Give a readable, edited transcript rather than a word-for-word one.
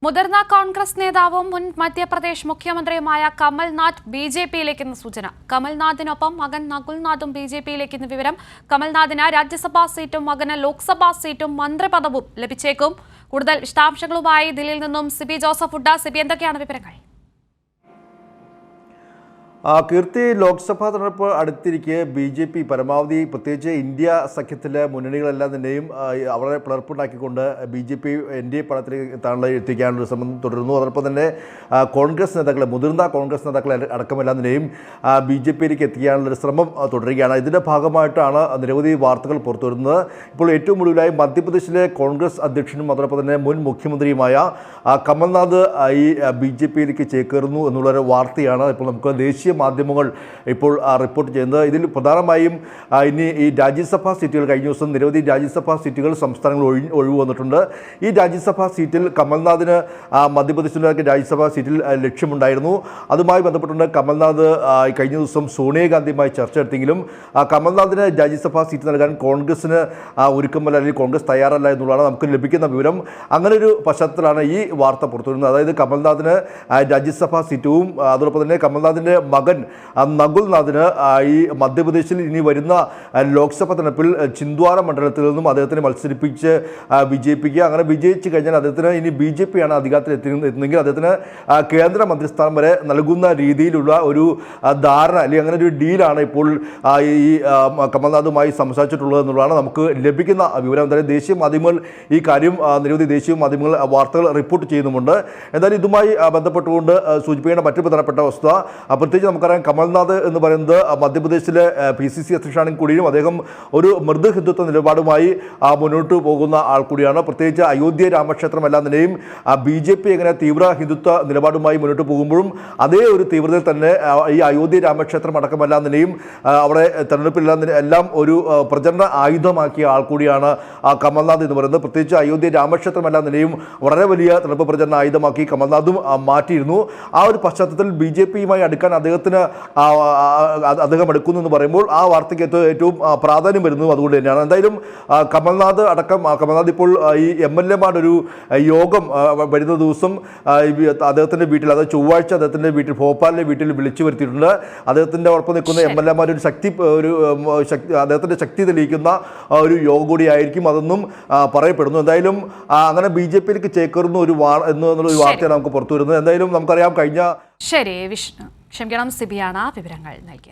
മുതിർന്ന കോൺഗ്രസ് നേതാവും മുൻ മധ്യപ്രദേശ് മുഖ്യമന്ത്രിയുമായ കമൽനാഥ് ബിജെപിയിലേക്കെന്ന സൂചന. കമൽനാഥിനൊപ്പം മകൻ നകുൽനാഥും ബിജെപിയിലേക്കെന്ന വിവരം. കമൽനാഥിന് രാജ്യസഭാ സീറ്റും മകന് ലോക്സഭാ സീറ്റും മന്ത്രിപദവും ലഭിച്ചേക്കും. കൂടുതൽ വിശദാംശങ്ങളുമായി ദില്ലിയിൽ നിന്നും സിബി ജോസഫ് ഉഡ. സിബി, എന്തൊക്കെയാണ് വിവരങ്ങൾ? കീർത്തി, ലോക്സഭാ തെരഞ്ഞെടുപ്പ് അടുത്തിരിക്കെ ബി.ജെ.പി. പരമാവധി, പ്രത്യേകിച്ച് ഇന്ത്യ സഖ്യത്തിലെ മുന്നണികളെല്ലാം തന്നെയും അവരെ പിളർപ്പുണ്ടാക്കിക്കൊണ്ട് ബി.ജെ.പി. എൻ.ഡി.എ പടത്തിലേക്ക് എത്തിക്കാനുള്ള ശ്രമം തുടരുന്നു. അതോടൊപ്പം തന്നെ കോൺഗ്രസ് നേതാക്കളെ, മുതിർന്ന കോൺഗ്രസ് നേതാക്കളെ അടക്കമെല്ലാം തന്നെയും ബി.ജെ.പിയിലേക്ക് എത്തിക്കാനുള്ളൊരു ശ്രമം തുടരുകയാണ്. ഇതിൻ്റെ ഭാഗമായിട്ടാണ് നിരവധി വാർത്തകൾ പുറത്തു വരുന്നത്. ഇപ്പോൾ ഏറ്റവും ഒടുവിലായി മധ്യപ്രദേശിലെ കോൺഗ്രസ് അധ്യക്ഷനും അതോടൊപ്പം തന്നെ മുൻ മുഖ്യമന്ത്രിയുമായ കമൽനാഥ് ഈ ബി.ജെ.പിയിലേക്ക് ചേക്കേറുന്നു എന്നുള്ളൊരു വാർത്തയാണ് ഇപ്പോൾ നമുക്ക് ദേശീയ മാധ്യമങ്ങൾ ഇപ്പോൾ റിപ്പോർട്ട് ചെയ്യുന്നത്. ഇതിൽ പ്രധാനമായും ഇനി ഈ രാജ്യസഭാ സീറ്റുകൾ, കഴിഞ്ഞ ദിവസം നിരവധി രാജ്യസഭാ സീറ്റുകൾ സംസ്ഥാനങ്ങൾ ഒഴിവ് വന്നിട്ടുണ്ട്. ഈ രാജ്യസഭാ സീറ്റിൽ കമൽനാഥിന് മധ്യപ്രദേശിലെ രാജ്യസഭാ സീറ്റിൽ ലക്ഷ്യമുണ്ടായിരുന്നു. അതുമായി ബന്ധപ്പെട്ടുണ്ട് കമൽനാഥ് കഴിഞ്ഞ ദിവസം സോണിയാഗാന്ധിയുമായി ചർച്ച നടത്തിയെങ്കിലും കമൽനാഥിന് രാജ്യസഭാ സീറ്റ് നൽകാൻ കോൺഗ്രസിന് ഒരുക്കമല്ല, അല്ലെങ്കിൽ കോൺഗ്രസ് തയ്യാറല്ല എന്നുള്ളതാണ് നമുക്ക് ലഭിക്കുന്ന വിവരം. അങ്ങനെ ഒരു പശ്ചാത്തലത്തിലാണ് ഈ വാർത്ത പുറത്തുവരുന്നത്. അതായത് കമൽനാഥിന് രാജ്യസഭാ സീറ്റും അതോടൊപ്പം തന്നെ കമൽനാഥിൻ്റെ മകൻ നകുൽനാഥിന് ഈ മധ്യപ്രദേശിൽ ഇനി വരുന്ന ലോക്സഭാ തെരഞ്ഞെടുപ്പിൽ ചിന്ദ്വാര മണ്ഡലത്തിൽ നിന്നും അദ്ദേഹത്തിനെ മത്സരിപ്പിച്ച് വിജയിപ്പിക്കുക. അങ്ങനെ വിജയിച്ചു കഴിഞ്ഞാൽ അദ്ദേഹത്തിന് ഇനി ബി.ജെ.പിയാണ് അധികാരത്തിൽ എത്തുന്നെങ്കിൽ അദ്ദേഹത്തിന് കേന്ദ്ര മന്ത്രിസ്ഥാനം വരെ നൽകുന്ന രീതിയിലുള്ള ഒരു ധാരണ, അല്ലെങ്കിൽ അങ്ങനെ ഒരു ഡീലാണ് ഇപ്പോൾ ഈ കമൽനാഥുമായി സംസാരിച്ചിട്ടുള്ളത് എന്നുള്ളതാണ് നമുക്ക് ലഭിക്കുന്ന വിവരം. എന്തായാലും ദേശീയ മാധ്യമങ്ങൾ ഈ കാര്യം, നിരവധി ദേശീയ മാധ്യമങ്ങൾ വാർത്തകൾ റിപ്പോർട്ട് ചെയ്യുന്നുമുണ്ട്. എന്തായാലും ഇതുമായി ബന്ധപ്പെട്ടുകൊണ്ട് സൂചിപ്പിക്കേണ്ട മറ്റു പ്രധാനപ്പെട്ട വസ്തുത, പ്രത്യേകിച്ച് നമുക്കറിയാം കമൽനാഥ് എന്ന് പറയുന്നത് മധ്യപ്രദേശിലെ PCC അധ്യക്ഷനാണെങ്കിൽ കൂടിയും അദ്ദേഹം ഒരു മൃദു ഹിന്ദുത്വ നിലപാടുമായി മുന്നോട്ട് പോകുന്ന ആൾ കൂടിയാണ്. പ്രത്യേകിച്ച് അയോധ്യ രാമക്ഷേത്രം എല്ലാം തന്നെയും ബി.ജെ.പി. എങ്ങനെ തീവ്ര ഹിന്ദുത്വ നിലപാടുമായി മുന്നോട്ട് പോകുമ്പോഴും അതേ ഒരു തീവ്രതയിൽ തന്നെ ഈ അയോധ്യ രാമക്ഷേത്രം അടക്കമെല്ലാം തന്നെയും അവിടെ തെരഞ്ഞെടുപ്പിലെല്ലാം എല്ലാം ഒരു പ്രചരണ ആയുധമാക്കിയ ആൾ കൂടിയാണ് കമൽനാഥ് എന്ന് പറയുന്നത്. പ്രത്യേകിച്ച് അയോധ്യ രാമക്ഷേത്രം എല്ലാം തന്നെയും വളരെ വലിയ തെരഞ്ഞെടുപ്പ് പ്രചരണ ആയുധമാക്കി കമൽനാഥും മാറ്റിയിരുന്നു. ആ ഒരു പശ്ചാത്തലത്തിൽ ബി.ജെ.പിയുമായി അടുക്കാൻ അദ്ദേഹം എടുക്കുന്നു എന്ന് പറയുമ്പോൾ ആ വാർത്തയ്ക്ക് ഏറ്റവും പ്രാധാന്യം വരുന്നതും അതുകൊണ്ട് തന്നെയാണ്. എന്തായാലും കമൽനാഥ് ഇപ്പോൾ ഈ MLA-മാരുടെ ഒരു യോഗം വരുന്ന ദിവസം അദ്ദേഹത്തിൻ്റെ വീട്ടിൽ, അതായത് ചൊവ്വാഴ്ച അദ്ദേഹത്തിൻ്റെ വീട്ടിൽ, ഭോപ്പാലിലെ വീട്ടിൽ വിളിച്ചു വരുത്തിയിട്ടുണ്ട്. അദ്ദേഹത്തിൻ്റെ ഒപ്പം നിൽക്കുന്ന MLA-മാർ അദ്ദേഹത്തിൻ്റെ ശക്തി തെളിയിക്കുന്ന ഒരു യോഗം കൂടിയായിരിക്കും അതെന്നും പറയപ്പെടുന്നു. എന്തായാലും അങ്ങനെ ബി.ജെ.പിയിലേക്ക് ചേക്കേറുന്ന എന്നുള്ള ഒരു വാർത്തയാണ് നമുക്ക് പുറത്തു വരുന്നത്. എന്തായാലും നമുക്കറിയാം കഴിഞ്ഞ ശരി, ക്ഷമിക്കണം, സിബിയാണ് വിവരങ്ങൾ നൽകിയത്.